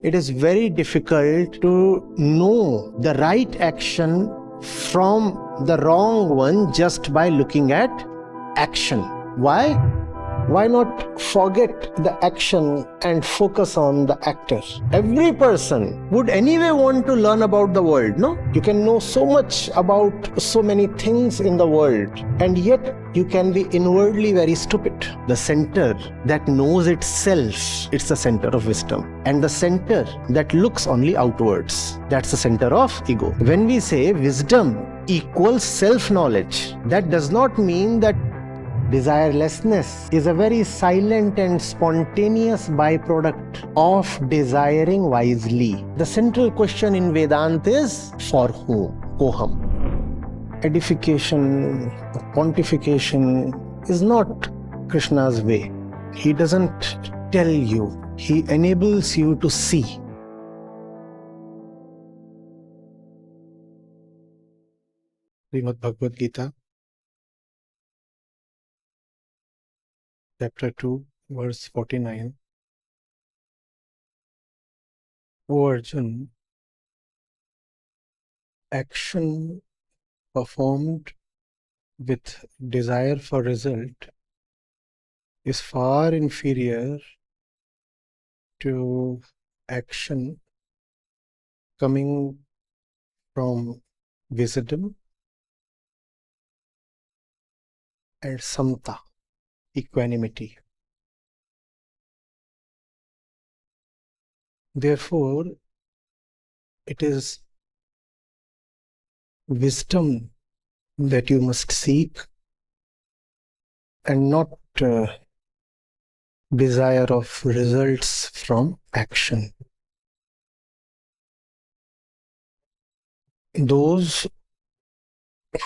it is very difficult to know the right action from the wrong one just by looking at action. Why? Why not forget the action and focus on the actor? Every person would anyway want to learn about the world, no? You can know so much about so many things in the world, and yet you can be inwardly very stupid. The center that knows itself, it's the center of wisdom. And the center that looks only outwards, that's the center of ego. When we say wisdom equals self-knowledge, that does not mean that desirelessness is a very silent and spontaneous byproduct of desiring wisely. The central question in Vedanta is, for whom? Koham. Edification, pontification is not Krishna's way. He doesn't tell you, he enables you to see. Srimad Bhagavad Gita, Chapter 2, verse 49. O Arjun, action performed with desire for result is far inferior to action coming from wisdom and samta, equanimity. Therefore, it is wisdom that you must seek and not desire of results from action. Those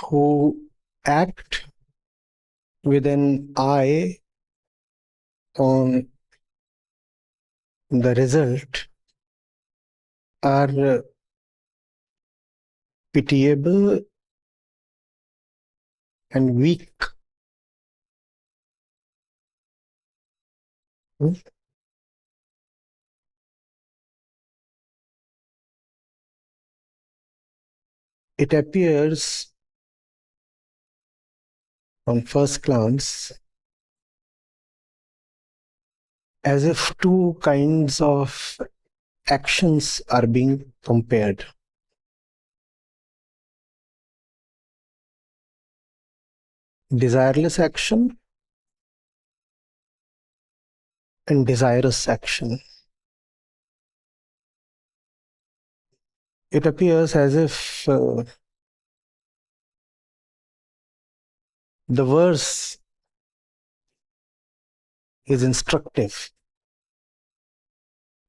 who act with an eye on the result are pitiable and weak. It appears on first glance as if two kinds of actions are being compared. Desireless action and desirous action. It appears as if the verse is instructive.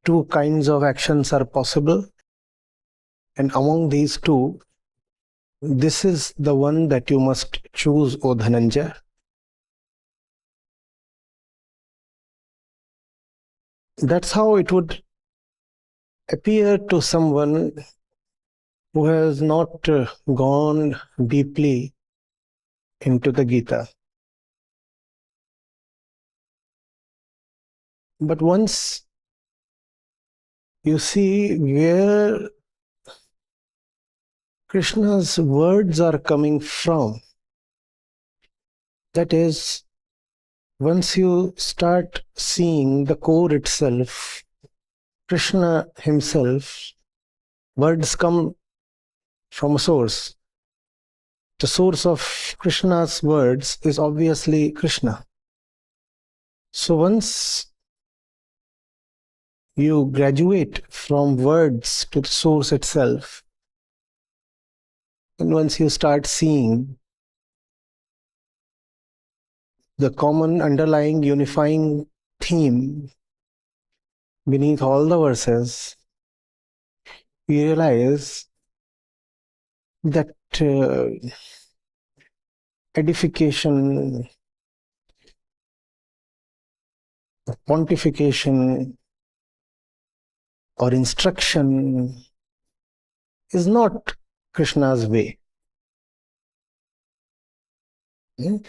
Two kinds of actions are possible, and among these two, this is the one that you must choose, O Dhananjaya. That's how it would appear to someone who has not gone deeply into the Gita. But once you see where Krishna's words are coming from, that is, once you start seeing the core itself, Krishna himself, words come from a source. The source of Krishna's words is obviously Krishna. So once you graduate from words to the source itself, and once you start seeing the common underlying unifying theme beneath all the verses, you realize that edification, pontification, or instruction is not Krishna's way. He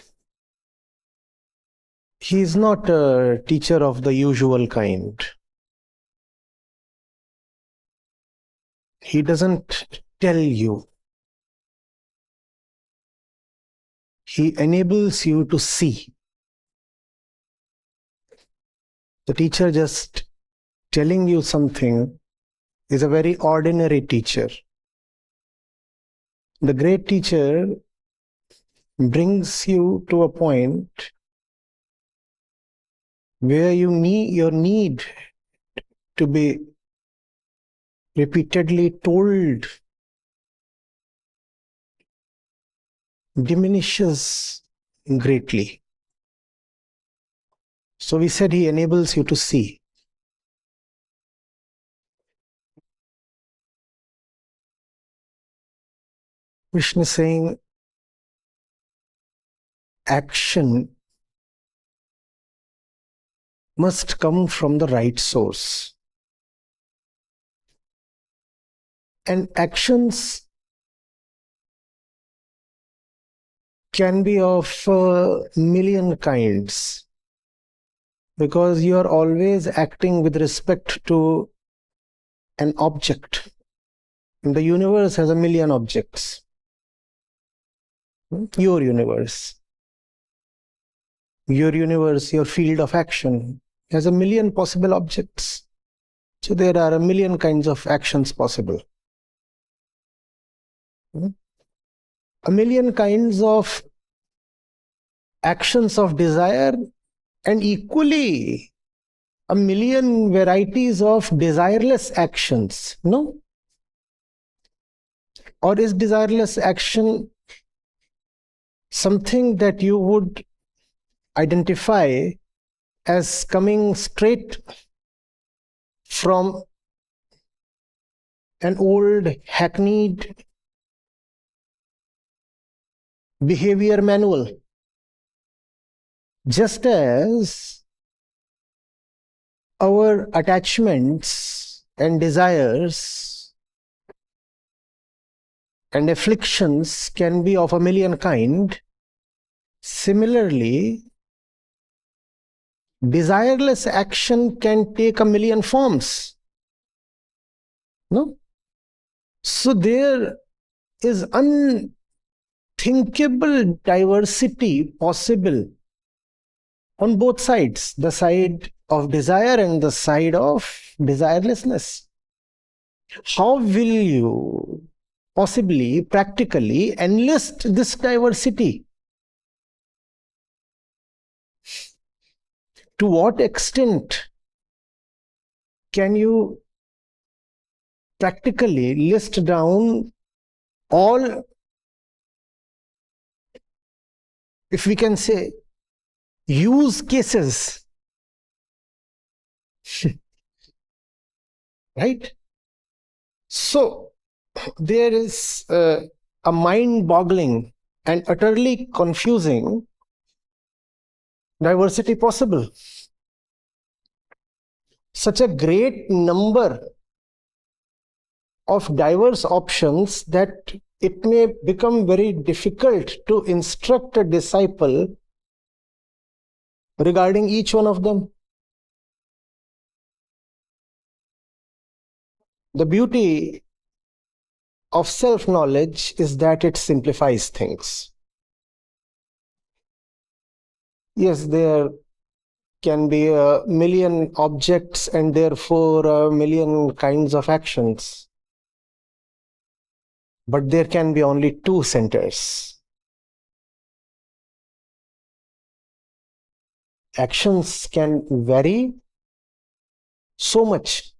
is not a teacher of the usual kind. He doesn't tell you. He enables you to see. The teacher just telling you something is a very ordinary teacher. The great teacher brings you to a point where your need to be repeatedly told diminishes greatly. So we said he enables you to see. Krishna is saying action must come from the right source. And actions can be of a million kinds, because you are always acting with respect to an object. And the universe has a million objects. Your universe, your field of action has a million possible objects. So there are a million kinds of actions possible. A million kinds of actions of desire, and equally a million varieties of desireless actions. No? Or is desireless action something that you would identify as coming straight from an old hackneyed behavior manual? Just as our attachments and desires and afflictions can be of a million kind, similarly, desireless action can take a million forms. No? So there is unthinkable diversity possible on both sides, the side of desire and the side of desirelessness. How will you possibly, practically enlist this diversity? To what extent can you practically list down all, if we can say, use cases? Right? So there is a mind-boggling and utterly confusing diversity possible. Such a great number of diverse options that it may become very difficult to instruct a disciple regarding each one of them. The beauty of self-knowledge is that it simplifies things. Yes, there can be a million objects and therefore a million kinds of actions. But there can be only two centers. Actions can vary so much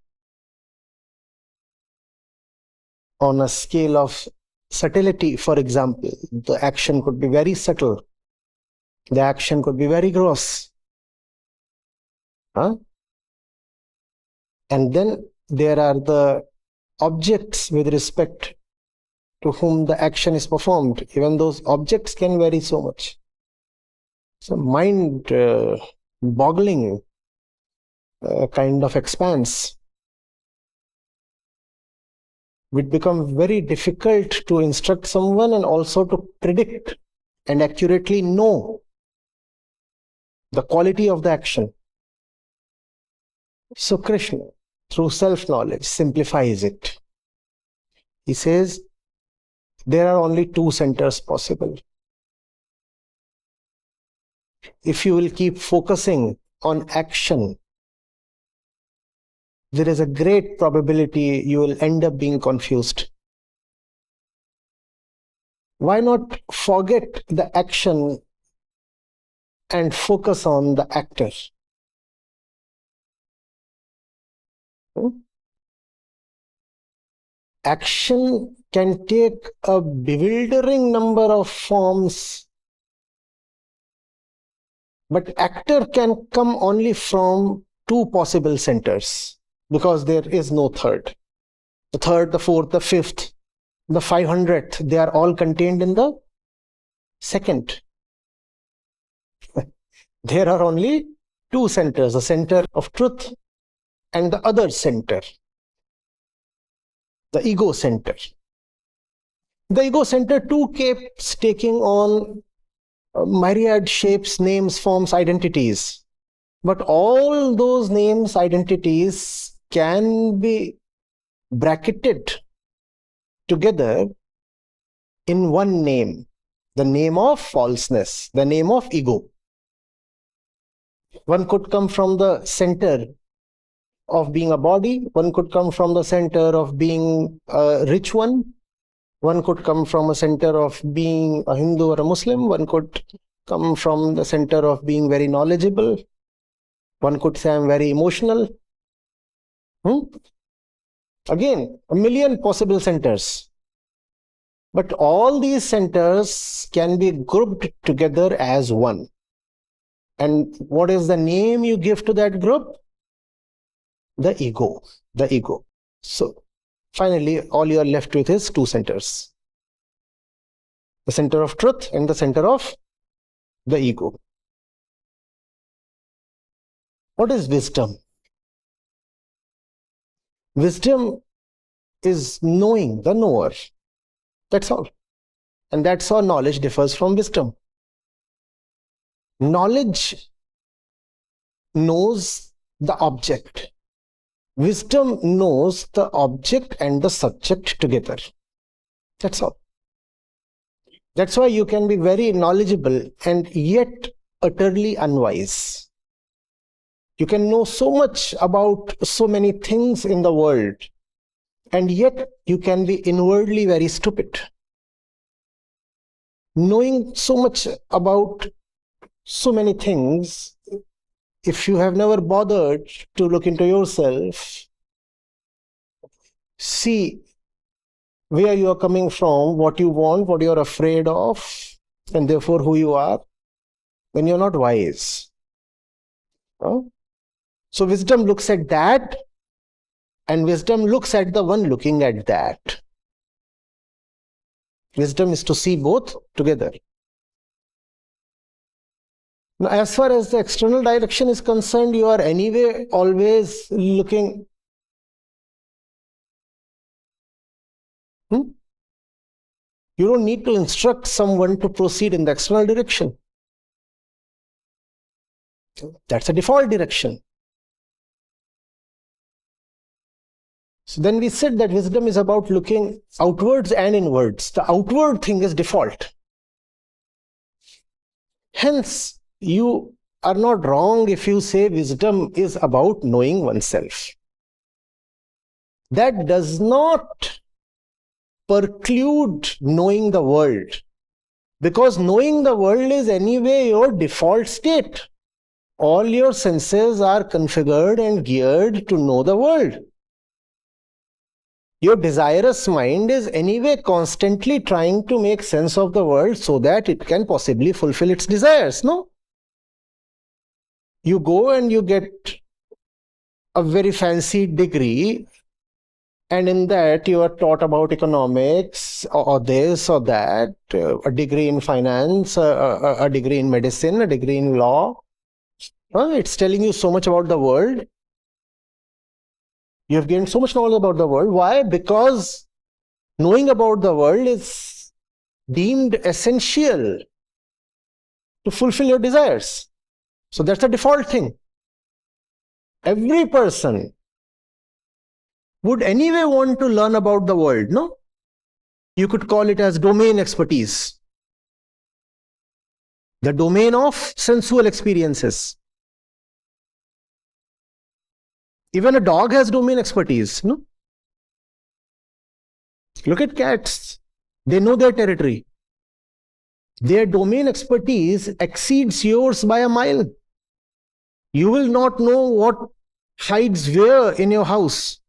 on a scale of subtlety. For example, the action could be very subtle. The action could be very gross. And then there are the objects with respect to whom the action is performed. Even those objects can vary so much. So mind-boggling kind of expanse. It becomes very difficult to instruct someone and also to predict and accurately know the quality of the action. So Krishna, through self-knowledge, simplifies it. He says there are only two centers possible. If you will keep focusing on action, there is a great probability you will end up being confused. Why not forget the action and focus on the actor? Action can take a bewildering number of forms, but actor can come only from two possible centers, because there is no third. The third, the fourth, the fifth, the 500th, they are all contained in the second. There are only two centers, the center of truth and the other center, the ego center. The ego center too keeps taking on myriad shapes, names, forms, identities. But all those names, identities can be bracketed together in one name, the name of falseness, the name of ego. One could come from the center of being a body, one could come from the center of being a rich one could come from a center of being a Hindu or a Muslim, one could come from the center of being very knowledgeable, one could say I'm very emotional. Again, a million possible centers. But all these centers can be grouped together as one. And what is the name you give to that group? The ego. The ego. So, finally, all you are left with is two centers. The center of truth and the center of the ego. What is wisdom? Wisdom is knowing, the knower. That's all. And that's how knowledge differs from wisdom. Knowledge knows the object. Wisdom knows the object and the subject together. That's all. That's why you can be very knowledgeable and yet utterly unwise. You can know so much about so many things in the world, and yet you can be inwardly very stupid. Knowing so much about so many things, if you have never bothered to look into yourself, see where you are coming from, what you want, what you are afraid of, and therefore who you are, then you are not wise. So wisdom looks at that, and wisdom looks at the one looking at that. Wisdom is to see both together. Now, as far as the external direction is concerned, you are anyway always looking. You don't need to instruct someone to proceed in the external direction. That's a default direction. So then we said that wisdom is about looking outwards and inwards. The outward thing is default. Hence, you are not wrong if you say wisdom is about knowing oneself. That does not preclude knowing the world, because knowing the world is anyway your default state. All your senses are configured and geared to know the world. Your desirous mind is anyway constantly trying to make sense of the world so that it can possibly fulfill its desires, no? You go and you get a very fancy degree, and in that you are taught about economics or this or that, a degree in finance, a degree in medicine, a degree in law. It's telling you so much about the world. You have gained so much knowledge about the world. Why? Because knowing about the world is deemed essential to fulfill your desires. So that's the default thing. Every person would anyway want to learn about the world, no? You could call it as domain expertise. The domain of sensual experiences. Even a dog has domain expertise, no? Look at cats. They know their territory. Their domain expertise exceeds yours by a mile. You will not know what hides where in your house.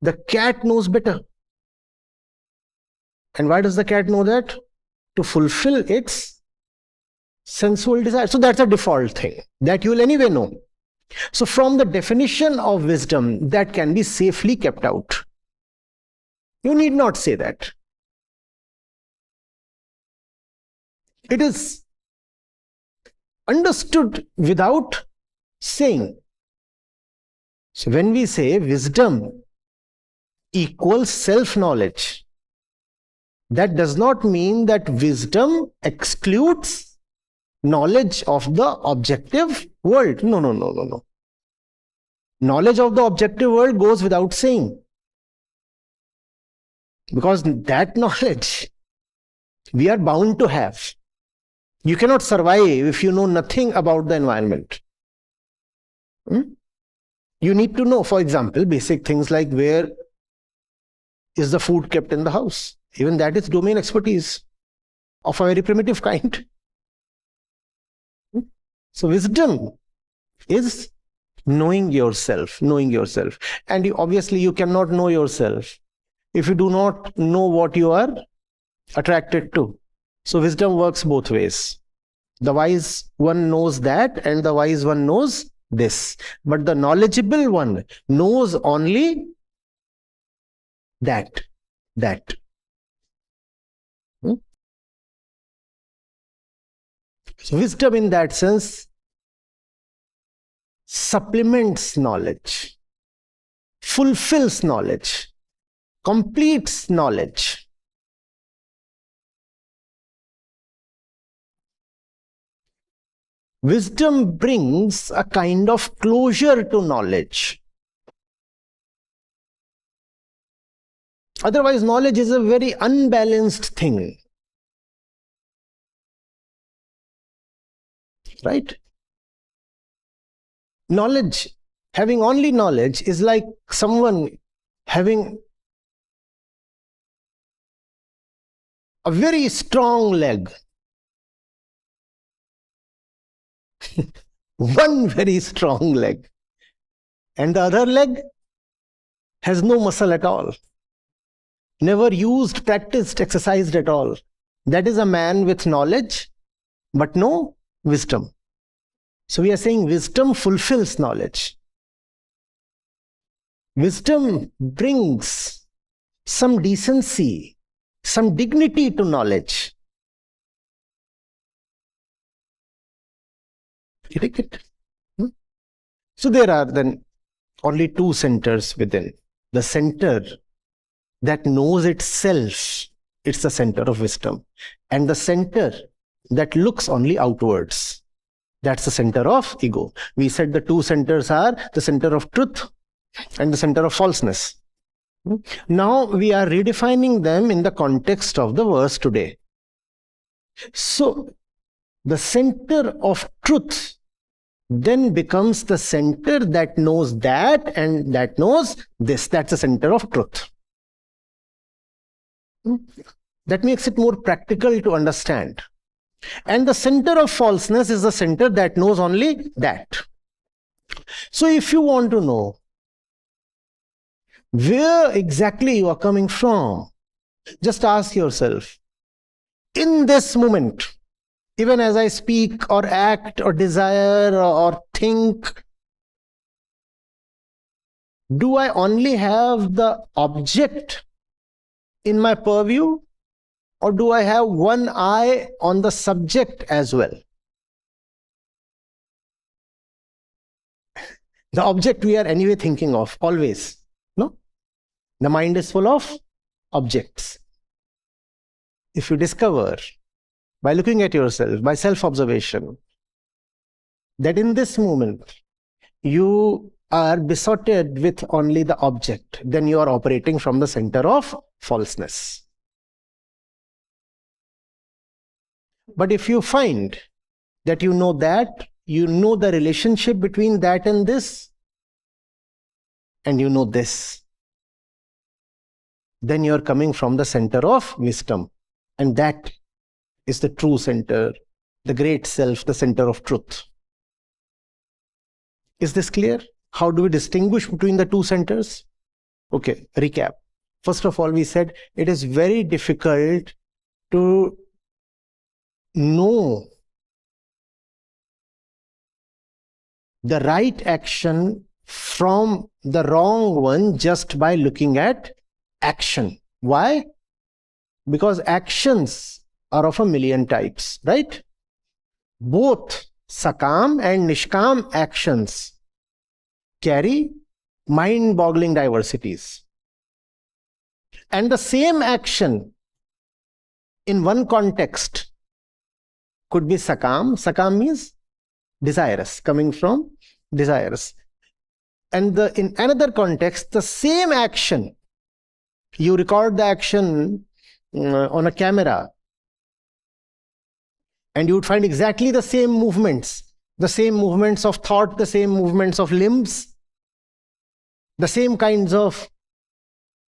The cat knows better. And why does the cat know that? To fulfill its sensual desire. So that's a default thing that you will anyway know. So from the definition of wisdom, that can be safely kept out. You need not say that. It is understood without saying. So when we say wisdom equals self-knowledge, that does not mean that wisdom excludes knowledge of the objective world. No. Knowledge of the objective world goes without saying. Because that knowledge we are bound to have. You cannot survive if you know nothing about the environment. You need to know, for example, basic things like where is the food kept in the house. Even that is domain expertise of a very primitive kind. So wisdom is knowing yourself. And obviously you cannot know yourself if you do not know what you are attracted to. So wisdom works both ways. The wise one knows that, and the wise one knows this. But the knowledgeable one knows only that. So wisdom in that sense supplements knowledge, fulfills knowledge, completes knowledge. Wisdom brings a kind of closure to knowledge. Otherwise, knowledge is a very unbalanced thing. Right? Knowledge, having only knowledge, is like someone having a very strong leg. One very strong leg. And the other leg has no muscle at all. Never used, practiced, exercised at all. That is a man with knowledge, but no wisdom. So we are saying wisdom fulfills knowledge. Wisdom brings some decency, some dignity to knowledge. You take it? So there are then only two centers within. The center that knows itself, it's the center of wisdom. And the center that looks only outwards, that's the center of ego. We said the two centers are the center of truth and the center of falseness. Now we are redefining them in the context of the verse today. So the center of truth then becomes the center that knows that and that knows this. That's the center of truth. That makes it more practical to understand. And the center of falseness is the center that knows only that. So if you want to know where exactly you are coming from, just ask yourself, in this moment, even as I speak or act or desire or think, do I only have the object in my purview, or do I have one eye on the subject as well? The object we are anyway thinking of, always. No? The mind is full of objects. If you discover, by looking at yourself, by self-observation, that in this moment you are besotted with only the object, then you are operating from the center of falseness. But if you find that you know the relationship between that and this, and you know this, then you're coming from the center of wisdom. And that is the true center, the great self, the center of truth. Is this clear? How do we distinguish between the two centers? Okay, recap. First of all, we said it is very difficult to know the right action from the wrong one just by looking at action. Why? Because actions are of a million types, right? Both sakam and nishkam actions carry mind-boggling diversities. And the same action in one context could be sakam. Sakam means desirous, coming from desirous. And in another context, the same action, you record the action on a camera, and you would find exactly the same movements of thought, the same movements of limbs, the same kinds of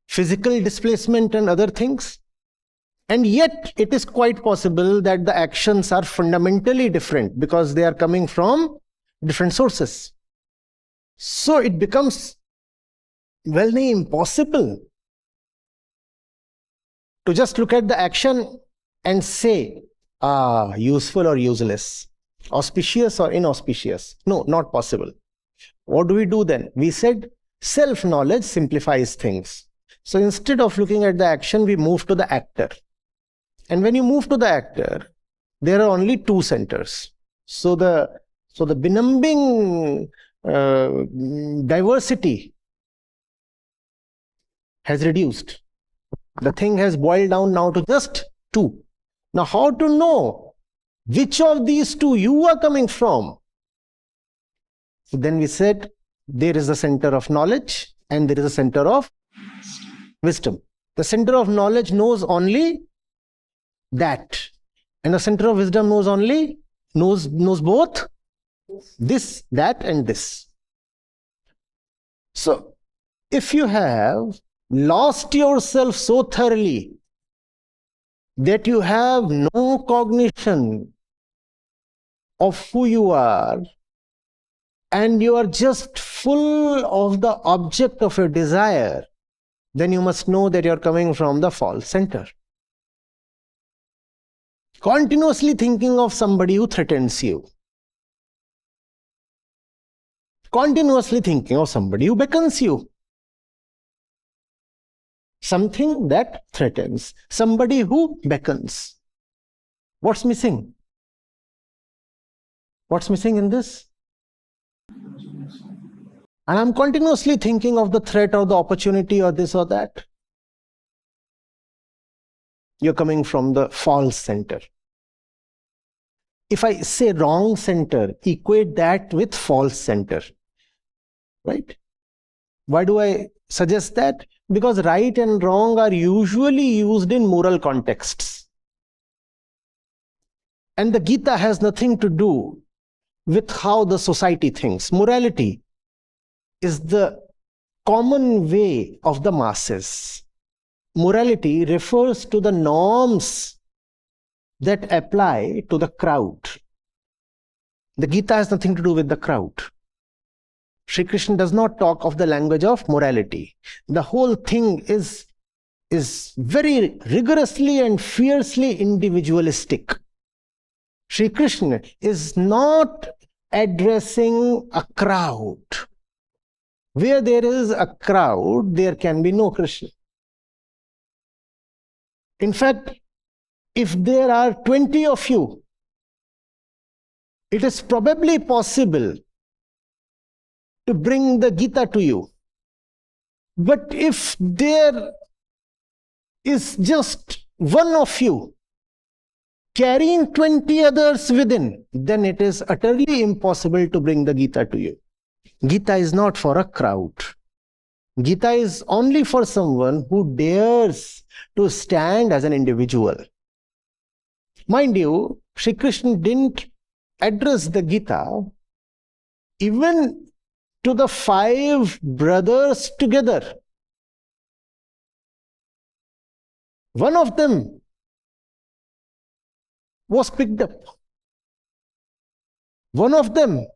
physical displacement and other things. And yet it is quite possible that the actions are fundamentally different because they are coming from different sources. So it becomes well-nigh impossible to just look at the action and say, useful or useless, auspicious or inauspicious. No, not possible. What do we do then? We said self-knowledge simplifies things. So instead of looking at the action, we move to the actor. And when you move to the actor, there are only two centers. So the benumbing diversity has reduced. The thing has boiled down now to just two. Now, how to know which of these two you are coming from? So then we said there is a center of knowledge and there is a center of wisdom. The center of knowledge knows only that, and the center of wisdom knows both this, that, and this. So if you have lost yourself so thoroughly that you have no cognition of who you are, and you are just full of the object of your desire, then you must know that you are coming from the false center. Continuously thinking of somebody who threatens you. Continuously thinking of somebody who beckons you. Something that threatens. Somebody who beckons. What's missing? What's missing in this? And I'm continuously thinking of the threat or the opportunity or this or that. You're coming from the false center. If I say wrong center, equate that with false center. Right? Why do I suggest that? Because right and wrong are usually used in moral contexts. And the Gita has nothing to do with how the society thinks. Morality is the common way of the masses. Morality refers to the norms that apply to the crowd. The Gita has nothing to do with the crowd. Sri Krishna does not talk of the language of morality. The whole thing is very rigorously and fiercely individualistic. Sri Krishna is not addressing a crowd. Where there is a crowd, there can be no Krishna. In fact, if there are 20 of you, it is probably possible to bring the Gita to you. But if there is just one of you carrying 20 others within, then it is utterly impossible to bring the Gita to you. Gita is not for a crowd. Gita is only for someone who dares to stand as an individual. Mind you, Sri Krishna didn't address the Gita even to the 5 brothers together. One of them was picked up. One of them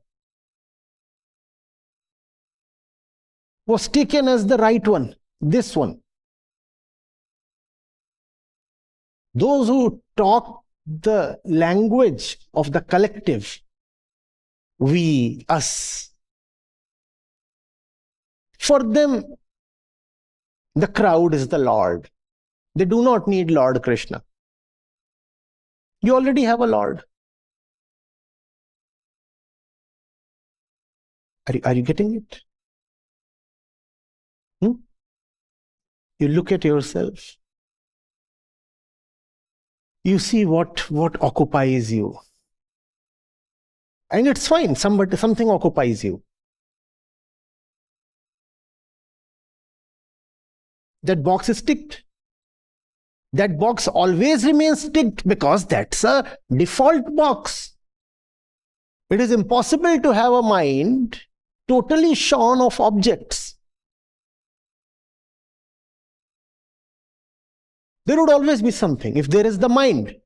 was taken as the right one, this one. Those who talk the language of the collective, we, us, for them, the crowd is the Lord. They do not need Lord Krishna. You already have a Lord. Are you getting it? You look at yourself. You see what occupies you. And it's fine, something occupies you. That box is ticked. That box always remains ticked because that's a default box. It is impossible to have a mind totally shorn of objects. There would always be something. If there is the mind,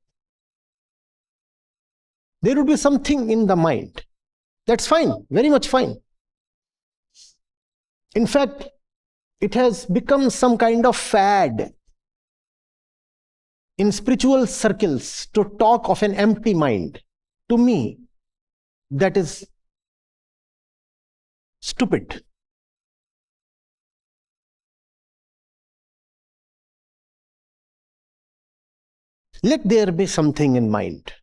there would be something in the mind. That's fine, very much fine. In fact, it has become some kind of fad in spiritual circles to talk of an empty mind. To me, that is stupid. Let there be something in mind.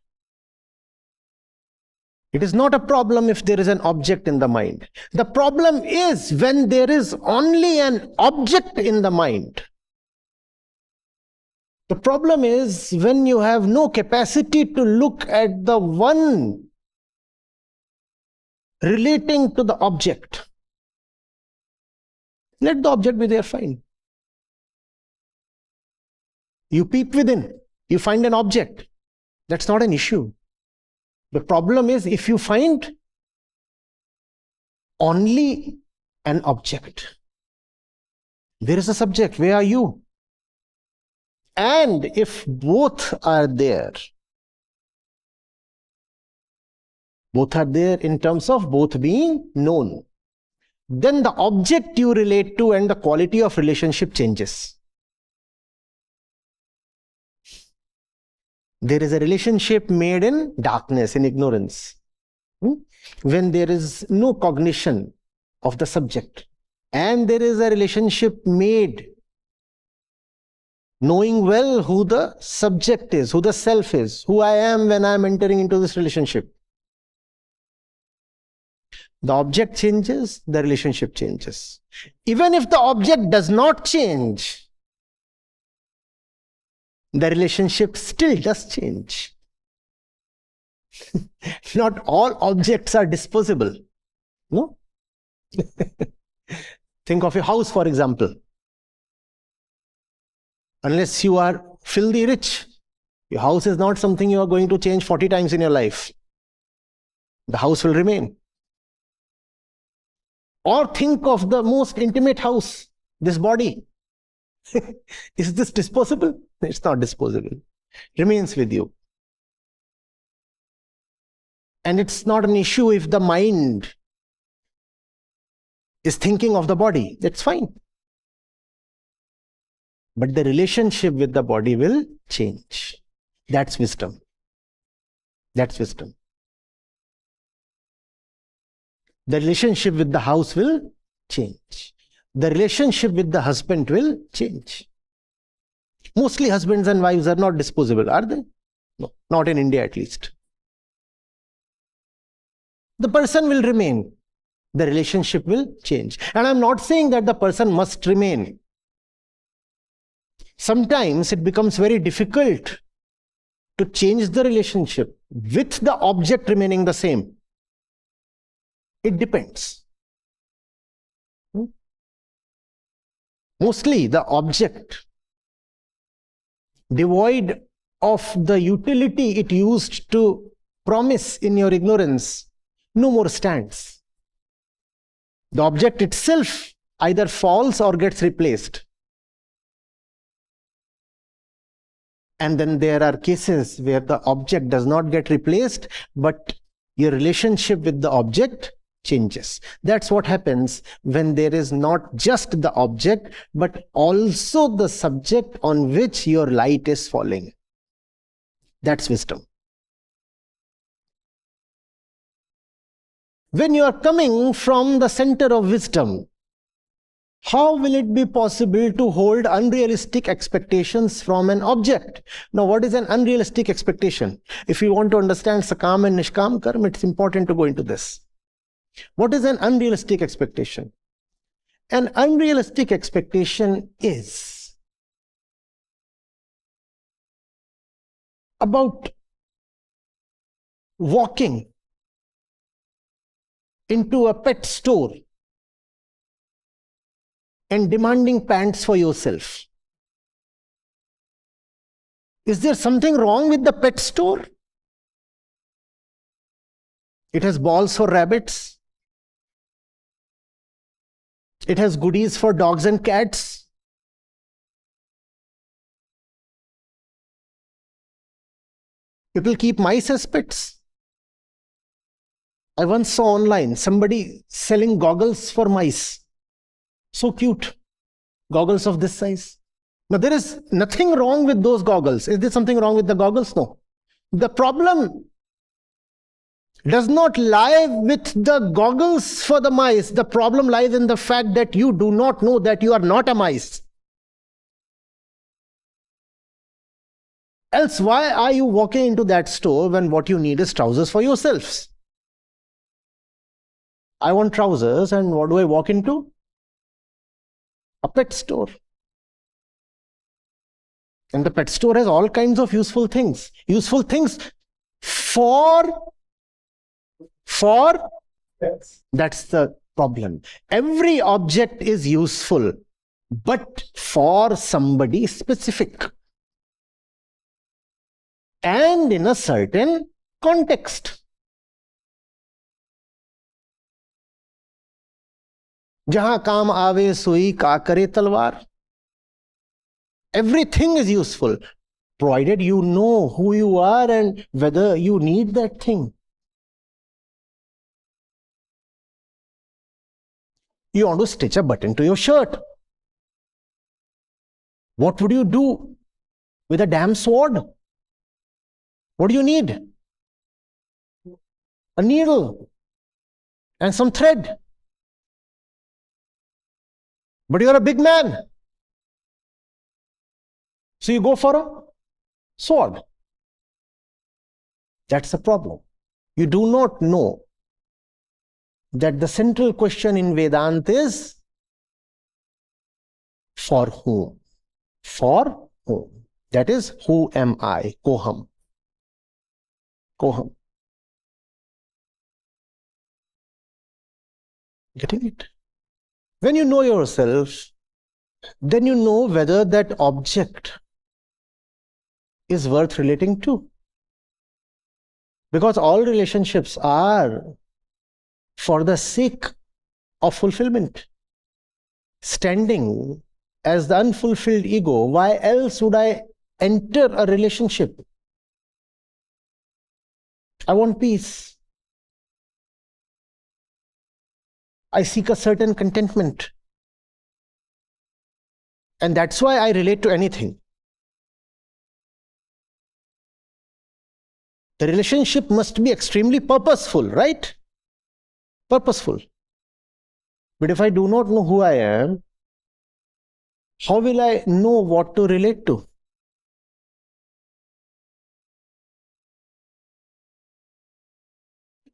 It is not a problem if there is an object in the mind. The problem is when there is only an object in the mind. The problem is when you have no capacity to look at the one relating to the object. Let the object be there, fine. You peep within. You find an object. That's not an issue. The problem is if you find only an object. There is a subject. Where are you? And if both are there in terms of both being known, then the object you relate to and the quality of relationship changes. There is a relationship made in darkness, in ignorance. When there is no cognition of the subject. And there is a relationship made knowing well who the subject is, who the self is, who I am when I am entering into this relationship. The object changes, the relationship changes. Even if the object does not change, the relationship still does change. Not all objects are disposable. No? Think of a house, for example. Unless you are filthy rich, your house is not something you are going to change 40 times in your life. The house will remain. Or think of the most intimate house, this body. Is this disposable? It's not disposable. It remains with you. And it's not an issue if the mind is thinking of the body. That's fine. But the relationship with the body will change. That's wisdom. That's wisdom. The relationship with the house will change. The relationship with the husband will change. Mostly husbands and wives are not disposable, are they? No, not in India at least. The person will remain. The relationship will change. And I'm not saying that the person must remain. Sometimes it becomes very difficult to change the relationship with the object remaining the same. It depends. Mostly the object, devoid of the utility it used to promise in your ignorance no more stands. The object itself either falls or gets replaced. And then there are cases where the object does not get replaced, but your relationship with the object changes. That's what happens when there is not just the object, but also the subject on which your light is falling. That's wisdom. When you are coming from the center of wisdom, how will it be possible to hold unrealistic expectations from an object? Now, what is an unrealistic expectation? If you want to understand Sakam and Nishkam Karma, it's important to go into this. What is an unrealistic expectation? An unrealistic expectation is about walking into a pet store and demanding pants for yourself. Is there something wrong with the pet store? It has balls for rabbits. It has goodies for dogs and cats. People keep mice as pets. I once saw online somebody selling goggles for mice. So cute. Goggles of this size. Now, there is nothing wrong with those goggles. Is there something wrong with the goggles? No. The problem does not lie with the goggles for the mice. The problem lies in the fact that you do not know that you are not a mice. Else, why are you walking into that store when what you need is trousers for yourselves? I want trousers, and what do I walk into? A pet store. And the pet store has all kinds of useful things. Useful things for yes. That's the problem. Every object is useful, but for somebody specific. And in a certain context. जहां काम आवे सोई का करे तलवार. Everything is useful, provided you know who you are and whether you need that thing. You want to stitch a button to your shirt. What would you do with a damn sword? What do you need? A needle and some thread. But you're a big man. So you go for a sword. That's the problem. You do not know that the central question in Vedanta is for whom? For whom? That is, who am I? Koham. Koham. Getting it? When you know yourself, then you know whether that object is worth relating to. Because all relationships are for the sake of fulfillment. Standing as the unfulfilled ego, why else would I enter a relationship? I want peace. I seek a certain contentment. And that's why I relate to anything. The relationship must be extremely purposeful, right? Purposeful. But if I do not know who I am, how will I know what to relate to?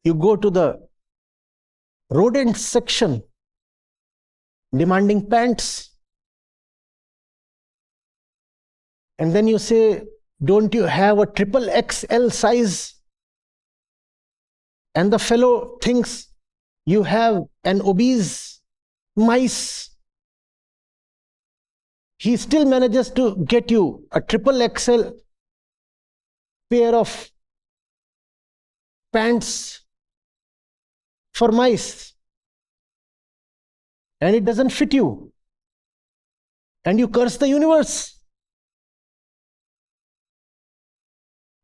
You go to the rodent section, demanding pants. And then you say, don't you have a triple XL size? And the fellow thinks you have an obese mice. He still manages to get you a triple XL pair of pants for mice and it doesn't fit you, and you curse the universe.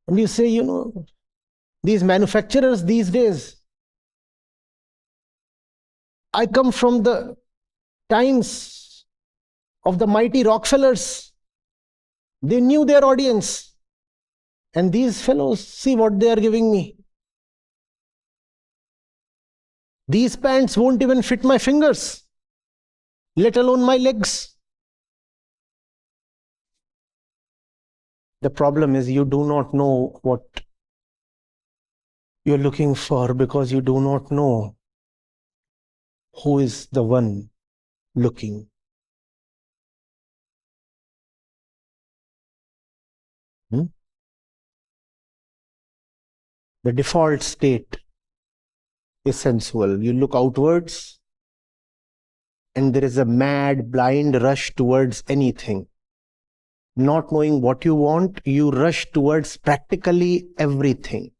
And you say, these manufacturers these days, I come from the times of the mighty Rockefellers. They knew their audience. And these fellows, see what they are giving me. These pants won't even fit my fingers, let alone my legs. The problem is you do not know what you're looking for because you do not know who is the one looking. The default state is sensual. You look outwards and there is a mad, blind rush towards anything. Not knowing what you want, you rush towards practically everything,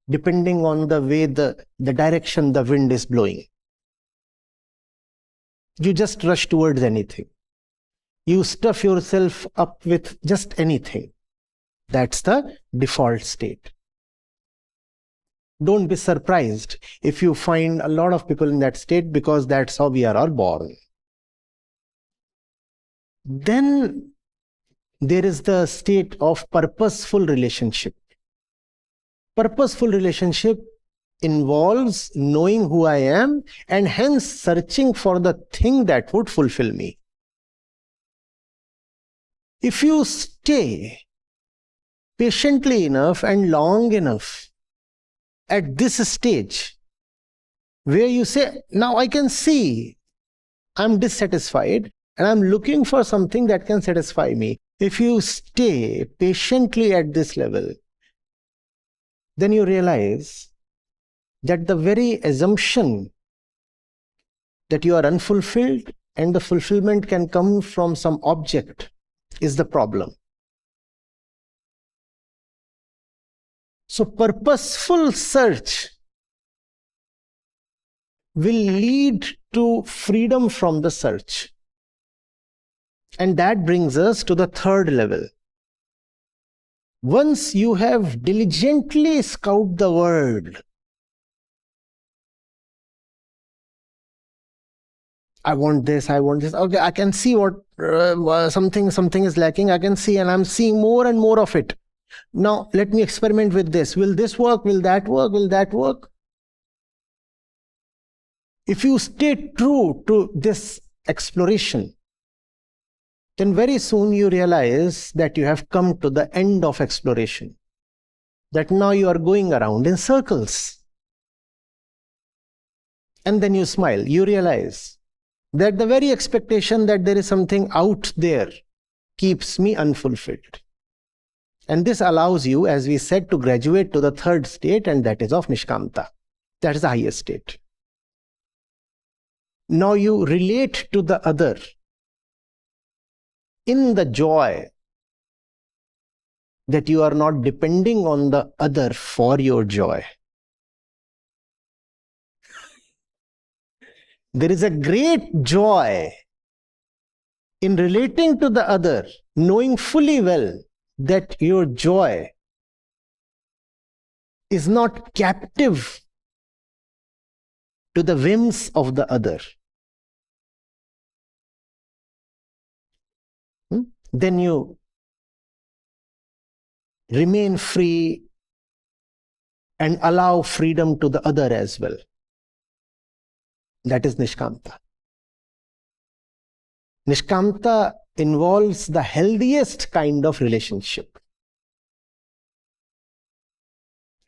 depending on the way the direction the wind is blowing. You just rush towards anything. You stuff yourself up with just anything. That's the default state. Don't be surprised if you find a lot of people in that state, because that's how we are all born. Then there is the state of purposeful relationship. Purposeful relationship involves knowing who I am and hence searching for the thing that would fulfill me. If you stay patiently enough and long enough at this stage where you say, now I can see I'm dissatisfied and I'm looking for something that can satisfy me. If you stay patiently at this level, then you realize that the very assumption that you are unfulfilled and the fulfillment can come from some object is the problem. So purposeful search will lead to freedom from the search. And that brings us to the third level. Once you have diligently scoured the world, I want this, okay, I can see what something is lacking, I can see, and I'm seeing more and more of it. Now let me experiment with this. Will this work? Will that work? Will that work? If you stay true to this exploration, then very soon you realize that you have come to the end of exploration. That now you are going around in circles. And then you smile. You realize that the very expectation that there is something out there keeps me unfulfilled. And this allows you, as we said, to graduate to the third state, and that is of Nishkamta. That is the highest state. Now you relate to the other in the joy that you are not depending on the other for your joy. There is a great joy in relating to the other, knowing fully well that your joy is not captive to the whims of the other. Then you remain free and allow freedom to the other as well. That is Nishkamta. Nishkamta involves the healthiest kind of relationship.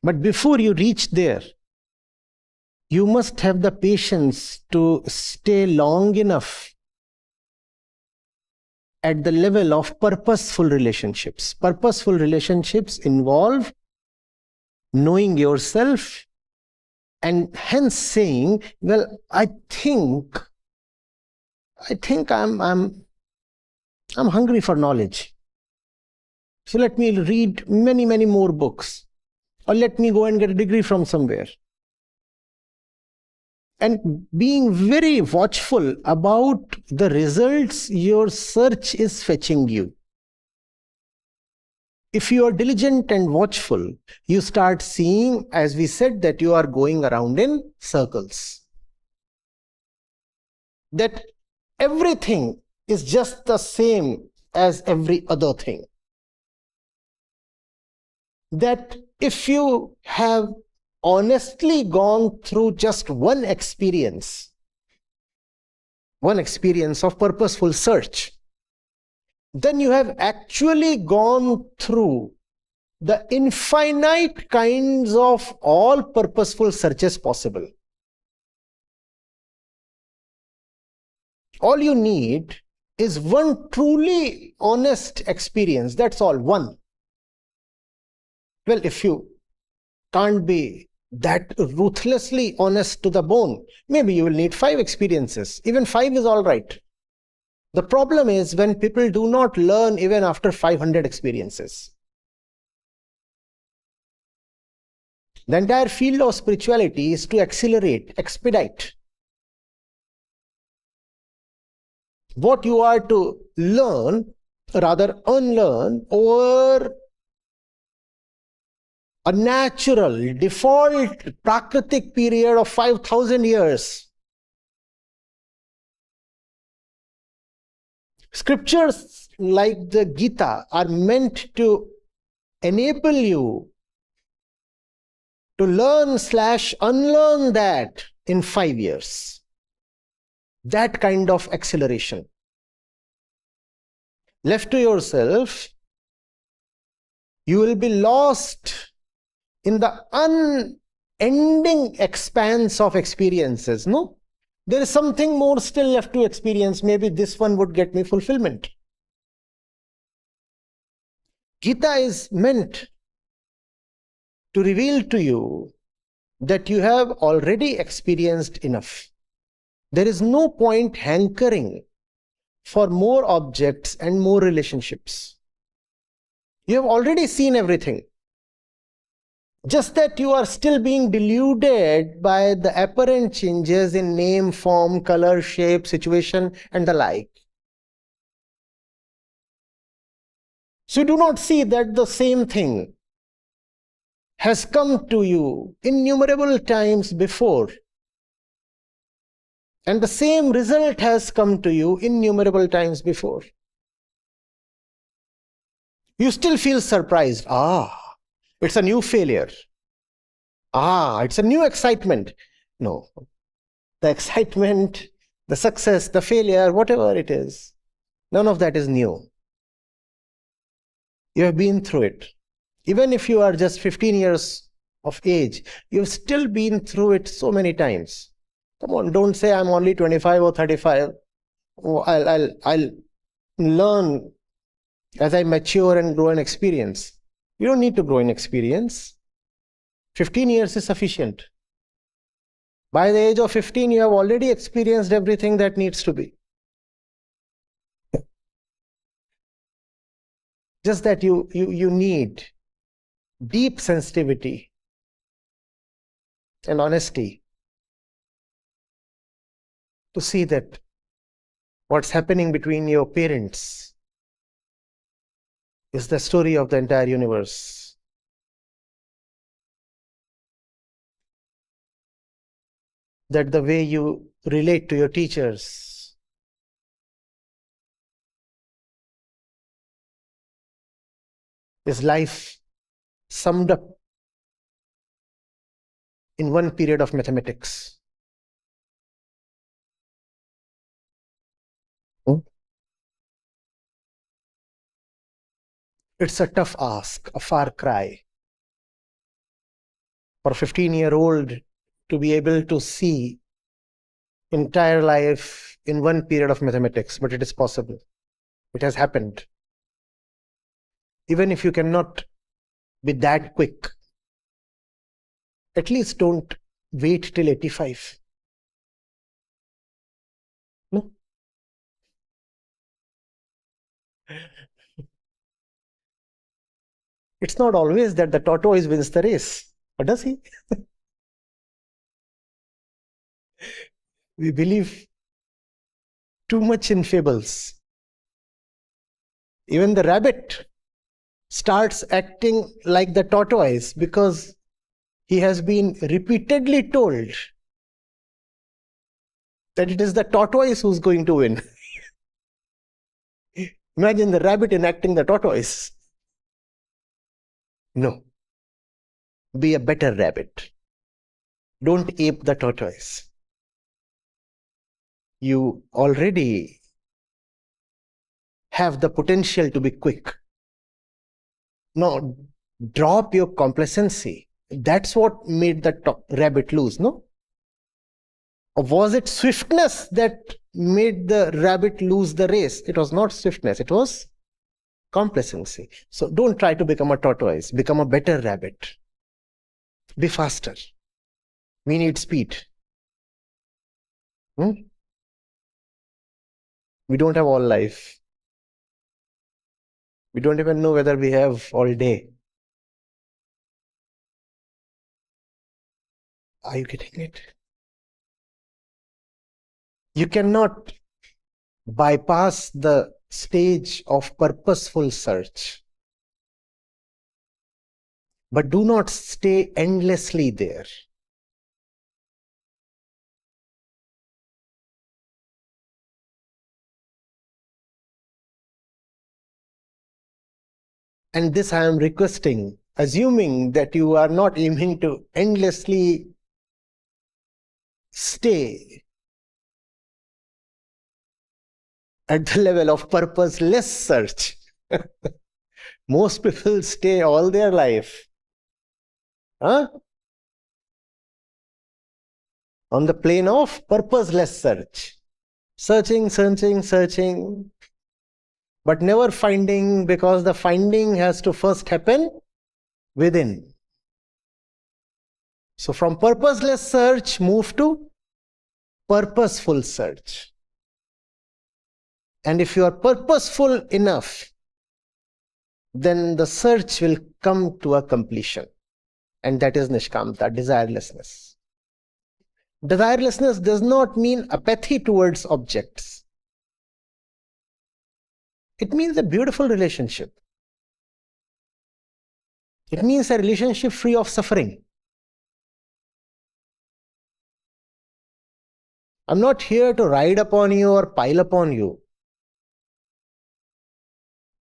But before you reach there, you must have the patience to stay long enough at the level of purposeful relationships. Purposeful relationships involve knowing yourself and hence saying, well, I think I'm hungry for knowledge. So let me read many, many more books, or let me go and get a degree from somewhere. And being very watchful about the results your search is fetching you. If you are diligent and watchful, you start seeing, as we said, that you are going around in circles. That everything is just the same as every other thing. That if you have honestly gone through just one experience of purposeful search, then you have actually gone through the infinite kinds of all purposeful searches possible. All you need is one truly honest experience. That's all, one. Well, if you can't be that ruthlessly honest to the bone, maybe you will need 5 experiences. Even 5 is all right. The problem is when people do not learn even after 500 experiences. The entire field of spirituality is to accelerate, expedite. What you are to learn, rather unlearn, over a natural, default, prakritic period of 5,000 years. Scriptures like the Gita are meant to enable you to learn/unlearn that in 5 years. That kind of acceleration. Left to yourself, you will be lost in the unending expanse of experiences, no? There is something more still left to experience. Maybe this one would get me fulfillment. Gita is meant to reveal to you that you have already experienced enough. There is no point hankering for more objects and more relationships. You have already seen everything. Just that you are still being deluded by the apparent changes in name, form, color, shape, situation, and the like. So you do not see that the same thing has come to you innumerable times before. And the same result has come to you innumerable times before. You still feel surprised. It's a new failure. It's a new excitement. No. The excitement, the success, the failure, whatever it is, none of that is new. You have been through it. Even if you are just 15 years of age, you've still been through it so many times. Come on, don't say I'm only 25 or 35. I'll learn as I mature and grow in experience. You don't need to grow in experience. 15 years is sufficient. By the age of 15, you have already experienced everything that needs to be. Just that you need deep sensitivity and honesty to see that what's happening between your parents is the story of the entire universe. That the way you relate to your teachers is life summed up in one period of mathematics. It's a tough ask, a far cry for a 15-year-old to be able to see entire life in one period of mathematics, but it is possible. It has happened. Even if you cannot be that quick, at least don't wait till 85. No? It's not always that the tortoise wins the race. Or does he? We believe too much in fables. Even the rabbit starts acting like the tortoise because he has been repeatedly told that it is the tortoise who's going to win. Imagine the rabbit enacting the tortoise. No. Be a better rabbit. Don't ape the tortoise. You already have the potential to be quick. No, drop your complacency. That's what made the rabbit lose, no? Or was it swiftness that made the rabbit lose the race? It was not swiftness, it was complacency. So don't try to become a tortoise, become a better rabbit. Be faster. We need speed. We don't have all life. We don't even know whether we have all day. Are you getting it? You cannot bypass the stage of purposeful search. But do not stay endlessly there. And this I am requesting, assuming that you are not aiming to endlessly stay at the level of purposeless search. Most people stay all their life on the plane of purposeless search. Searching, but never finding, because the finding has to first happen within. So from purposeless search, move to purposeful search. And if you are purposeful enough, then the search will come to a completion. And that is nishkamta, desirelessness. Desirelessness does not mean apathy towards objects. It means a beautiful relationship. It means a relationship free of suffering. I'm not here to ride upon you or pile upon you.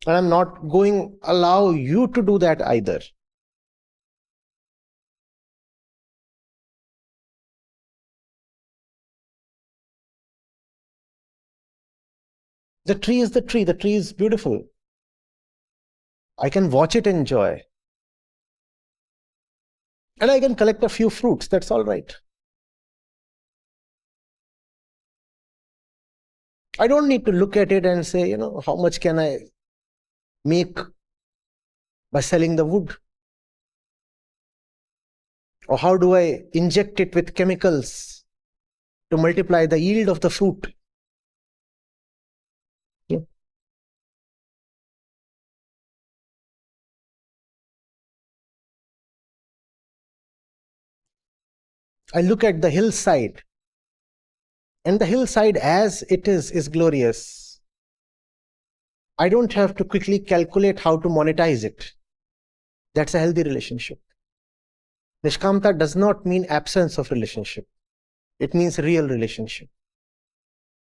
And I'm not going to allow you to do that either. The tree is the tree. The tree is beautiful. I can watch it enjoy. And I can collect a few fruits. That's all right. I don't need to look at it and say, how much can I make by selling the wood? Or how do I inject it with chemicals to multiply the yield of the fruit? Yeah. I look at the hillside, and the hillside as it is glorious. I don't have to quickly calculate how to monetize it. That's a healthy relationship. Nishkamta does not mean absence of relationship. It means real relationship.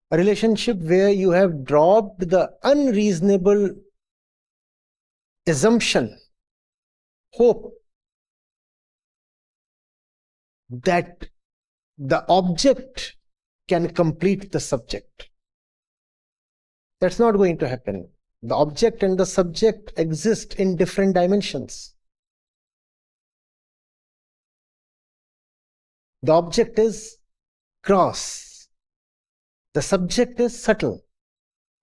A relationship where you have dropped the unreasonable assumption, hope that the object can complete the subject. That's not going to happen. The object and the subject exist in different dimensions. The object is gross. The subject is subtle.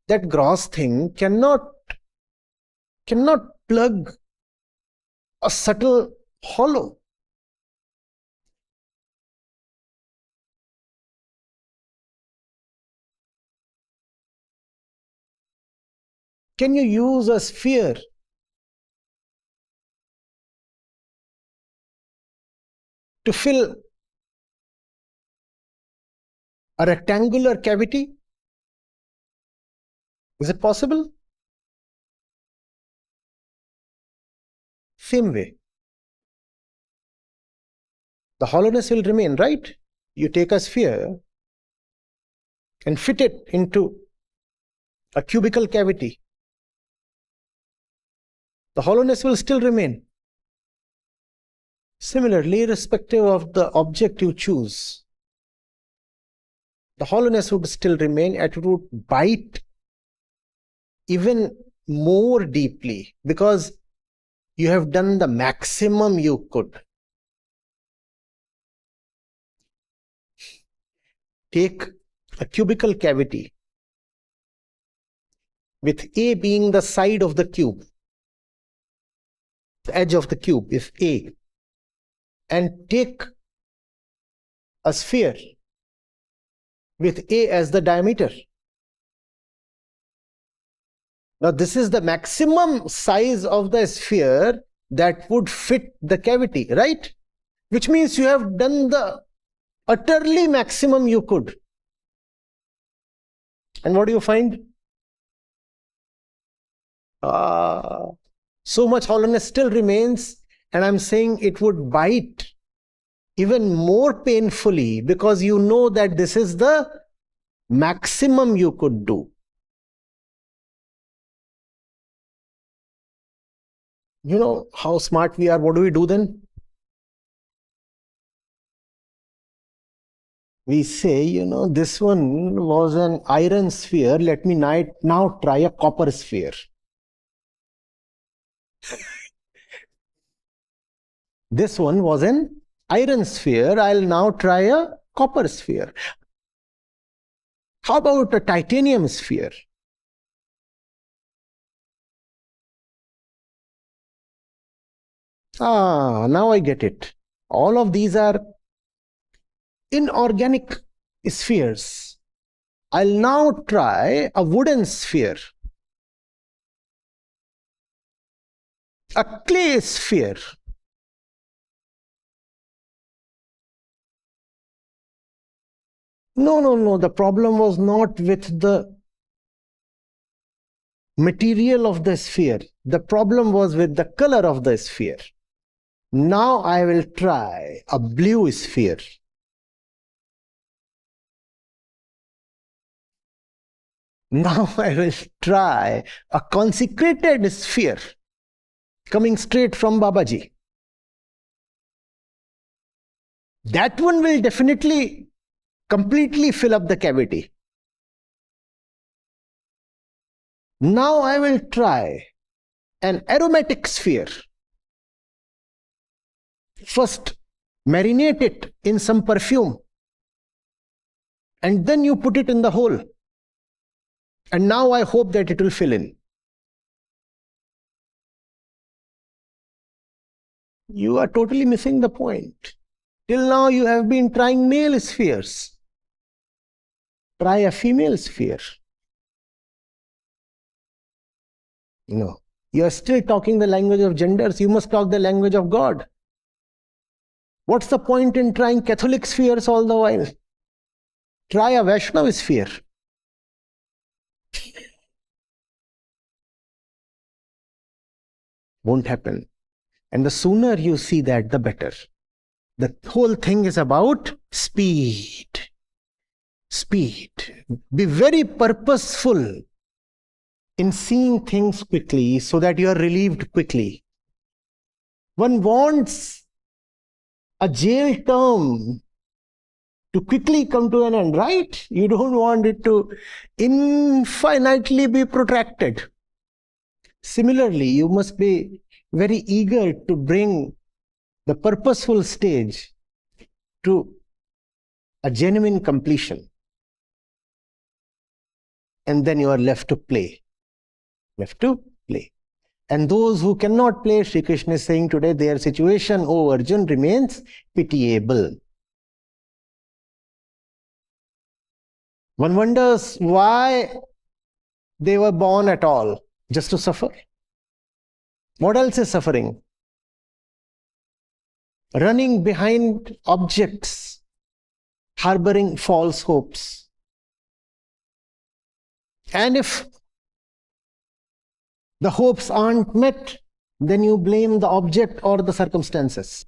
That gross thing cannot plug a subtle hollow. Can you use a sphere to fill a rectangular cavity? Is it possible? Same way. The hollowness will remain, right? You take a sphere and fit it into a cubical cavity. The hollowness will still remain. Similarly, irrespective of the object you choose, the hollowness would still remain and it would bite even more deeply because you have done the maximum you could. Take a cubical cavity with A being the side of the cube. The edge of the cube is A. And take a sphere with A as the diameter. Now this is the maximum size of the sphere that would fit the cavity, right? Which means you have done the utterly maximum you could. And what do you find? So much hollowness still remains, and I'm saying it would bite even more painfully because you know that this is the maximum you could do. You know how smart we are. What do we do then? We say, this one was an iron sphere. Let me now try a copper sphere. This one was an iron sphere. I'll now try a copper sphere. How about a titanium sphere? Now I get it. All of these are inorganic spheres. I'll now try a wooden sphere, a clay sphere. No. The problem was not with the material of the sphere. The problem was with the color of the sphere. Now I will try a blue sphere. Now I will try a consecrated sphere coming straight from Babaji. That one will definitely completely fill up the cavity. Now I will try an aromatic sphere. First, marinate it in some perfume, and then you put it in the hole. And now I hope that it will fill in. You are totally missing the point. Till now you have been trying male spheres. Try a female sphere. No. You are still talking the language of genders. You must talk the language of God. What's the point in trying Catholic spheres all the while? Try a Vaishnava sphere. Won't happen. And the sooner you see that, the better. The whole thing is about speed. Speed. Be very purposeful in seeing things quickly so that you are relieved quickly. One wants a jail term to quickly come to an end, right? You don't want it to infinitely be protracted. Similarly, you must be very eager to bring the purposeful stage to a genuine completion. And then you are left to play. Left to play. And those who cannot play, Sri Krishna is saying today, their situation, O Arjun, remains pitiable. One wonders why they were born at all. Just to suffer. What else is suffering? running behind objects, harboring false hopes. And if the hopes aren't met, then you blame the object or the circumstances.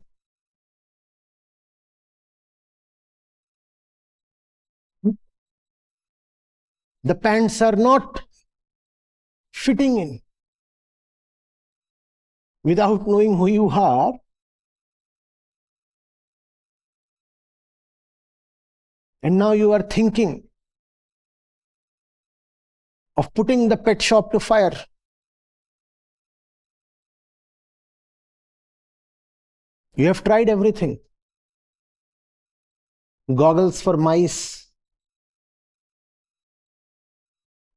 The pants are not fitting in. Without knowing who you are, and now you are thinking of putting the pet shop to fire. You have tried everything. Goggles for mice,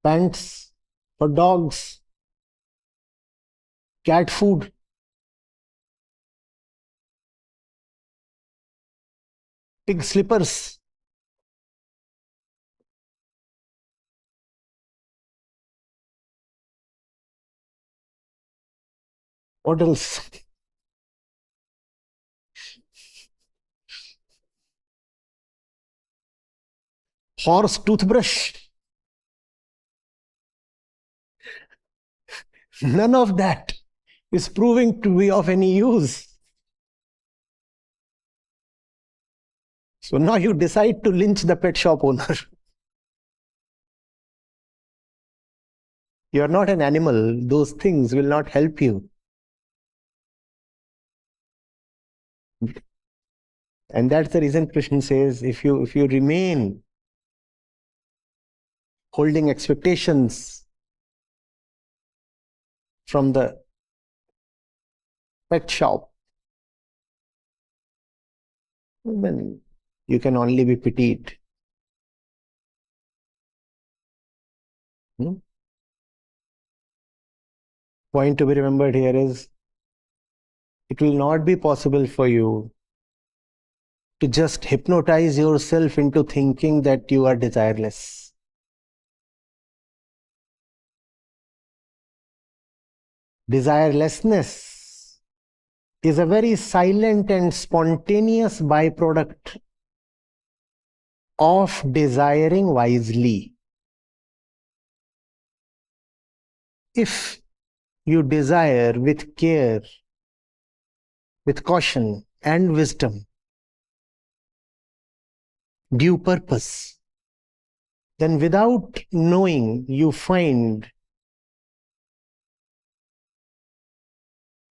pants for dogs, cat food. Pig slippers. What else? Horse toothbrush. None of that is proving to be of any use. So now you decide to lynch the pet shop owner. You are not an animal. Those things will not help you. And that's the reason Krishna says, if you remain holding expectations from the pet shop, then you can only be pitied. Point to be remembered here is, it will not be possible for you to just hypnotize yourself into thinking that you are desireless. Desirelessness is a very silent and spontaneous byproduct of desiring wisely. If you desire with care, with caution and wisdom, due purpose, then without knowing, you find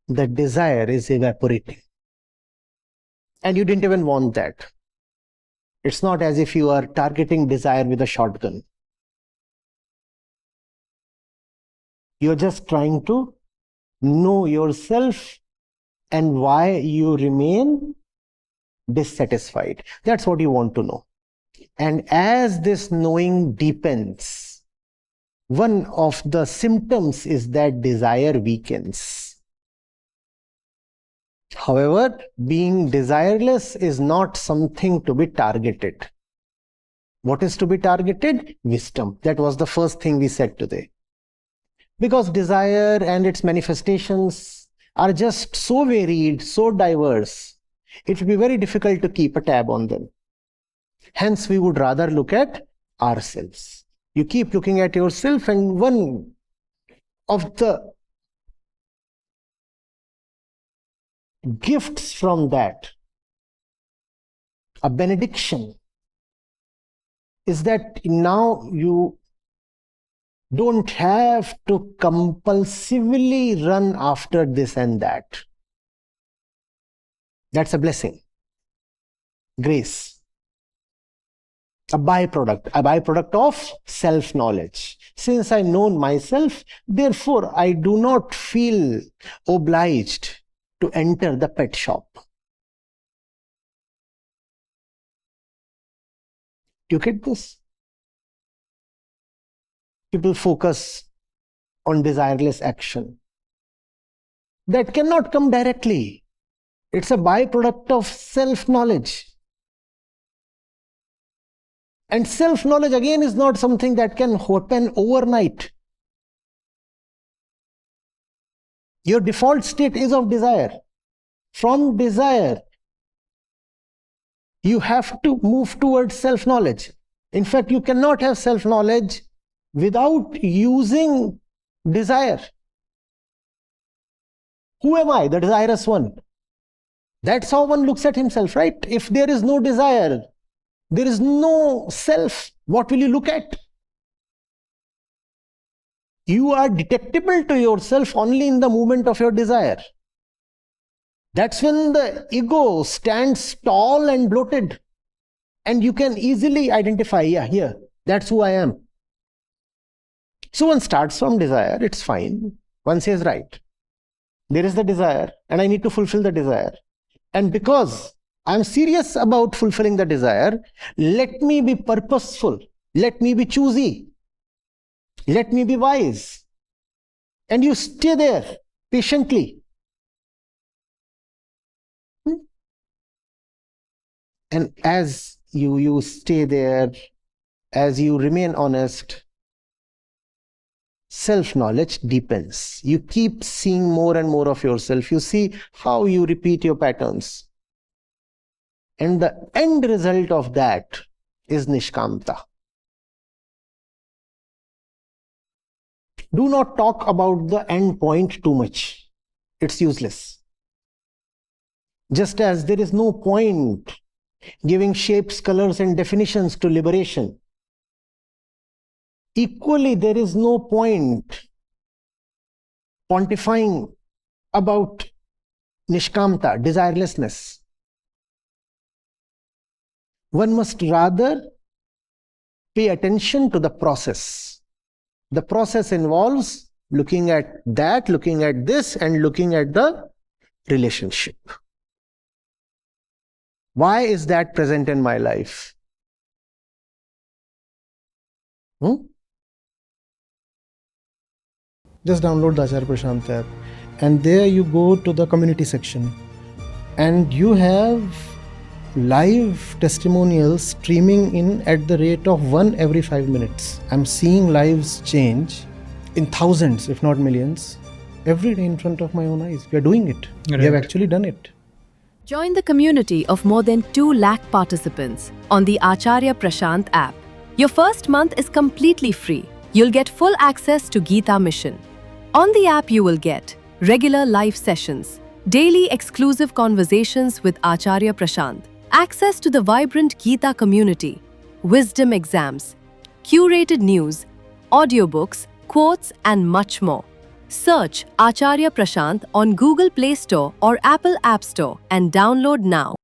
that desire is evaporating. And you didn't even want that. It's not as if you are targeting desire with a shotgun. You're just trying to know yourself and why you remain dissatisfied. That's what you want to know. And as this knowing deepens, one of the symptoms is that desire weakens. However, being desireless is not something to be targeted. What is to be targeted? Wisdom. That was the first thing we said today. Because desire and its manifestations are just so varied, so diverse, it will be very difficult to keep a tab on them. Hence, we would rather look at ourselves. You keep looking at yourself, and one of the gifts from that, a benediction, is that now you don't have to compulsively run after this and that. That's a blessing. Grace. A byproduct of self-knowledge. Since I know myself, therefore I do not feel obliged to enter the pet shop. Do you get this? People focus on desireless action. That cannot come directly. It's a byproduct of self-knowledge. And self-knowledge again is not something that can happen overnight. Your default state is of desire. From desire, You have to move towards self-knowledge. In fact, you cannot have self-knowledge without using desire. Who am I? The desirous one. That's how one looks at himself, right? If there is no desire, there is no self, what will you look at? You are detectable to yourself only in the moment of your desire. That's when the ego stands tall and bloated. And you can easily identify, yeah, here, that's who I am. So one starts from desire, it's fine. One says, right, there is the desire and I need to fulfill the desire. And because I'm serious about fulfilling the desire, let me be purposeful, let me be choosy, let me be wise. And you stay there patiently. And as you stay there, as you remain honest, self-knowledge deepens. You keep seeing more and more of yourself. You see how you repeat your patterns. And the end result of that is nishkamta. Do not talk about the end point too much. It's useless. Just as there is no point giving shapes, colors, and definitions to liberation, equally there is no point pontifying about nishkamta, desirelessness. One must rather pay attention to the process. The process involves looking at that, looking at this, and looking at the relationship. Why is that present in my life? Just download the Acharya Prashant app, and there you go to the community section, and you have live testimonials streaming in at the rate of 1 every 5 minutes. I'm seeing lives change in thousands, if not millions, every day in front of my own eyes. We are doing it. Right. We have actually done it. Join the community of more than 2 lakh participants on the Acharya Prashant app. Your first month is completely free. You'll get full access to Gita Mission. On the app, you will get regular live sessions, daily exclusive conversations with Acharya Prashant, access to the vibrant Gita community, wisdom exams, curated news, audiobooks, quotes, and much more. Search Acharya Prashant on Google Play Store or Apple App Store and download now.